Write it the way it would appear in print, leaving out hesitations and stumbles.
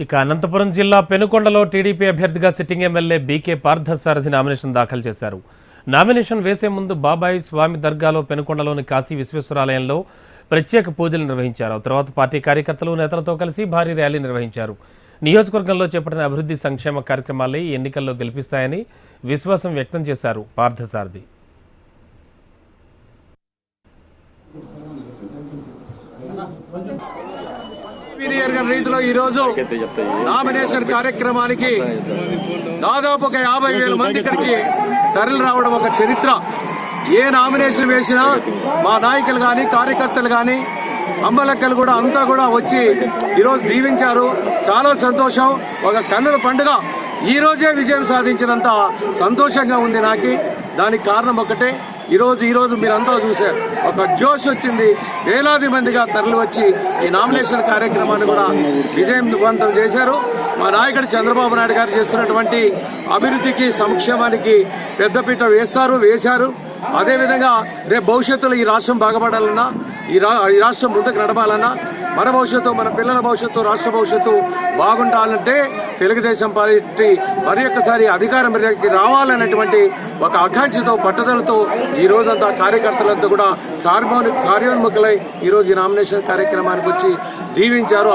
ఇక అనంతపురం జిల్లా పెనుకొండలో టీడీపీ అభ్యర్థిగా sitting MLA BK Parthasarathi nomination దాఖలు చేశారు. నామినేషన్ వేసే ముందు బాబాయి స్వామి దర్గాలో పెనుకొండలోని కాశీ విశ్వేశ్వరాలయంలో ప్రత్యేక పూజలు నిర్వహించారు. తర్వాత పార్టీ కార్యకర్తలు నేతలతో కలిసి భారీ ర్యాలీ నిర్వహించారు. నియోజకవర్గంలో చేపట్టిన అభివృద్ధి సంక్షేమ కార్యక్రమాలే ఈ ఎన్నికల్లో గెలిపిస్తాయని విశ్వాసం వ్యక్తం చేశారు పార్థసారథి. రీతిలో ఈ రోజు నామినేషన్ కార్యక్రమానికి దాదాపు 50,000 మంది ఇక్కడికి తరలి రావడం ఒక చరిత్ర. ఏ నామినేషన్ వేసినా మా నాయకులు గాని కార్యకర్తలు గాని అమ్మలక్కలు కూడా అంతా కూడా వచ్చి ఈరోజు దీవించారు. చాలా సంతోషం. ఒక కన్నుల పండుగ ఈ రోజే విజయం సాధించినంత సంతోషంగా ఉంది నాకు. దానికి కారణం ఒకటే, ఈ రోజు మీరంతా చూశారు, ఒక జోష్ వచ్చింది. వేలాది మందిగా తరలి వచ్చి ఈ నామినేషన్ కార్యక్రమాన్ని కూడా విజయవంతం చేశారు. మా నాయకుడు చంద్రబాబు నాయుడు గారు చేస్తున్నటువంటి అభివృద్ధికి సంక్షేమానికి పెద్దపీట వేశారు. అదేవిధంగా రేపు భవిష్యత్తులో ఈ రాష్ట్రం బాగుపడాలన్నా, ఈ రాష్ట్రం ముందుకు నడపాలన్నా, మన భవిష్యత్తు, మన పిల్లల భవిష్యత్తు, రాష్ట్ర భవిష్యత్తు బాగుండాలంటే తెలుగుదేశం పార్టీ మరి ఒక్కసారి అధికారంలోకి రావాలనేటువంటి ఒక ఆకాంక్షతో, పట్టుదలతో ఈ రోజంతా కార్యకర్తలంతా కూడా కార్యోన్ముఖులై ఈ రోజు ఈ నామినేషన్ కార్యక్రమానికి వచ్చి దీవించారు.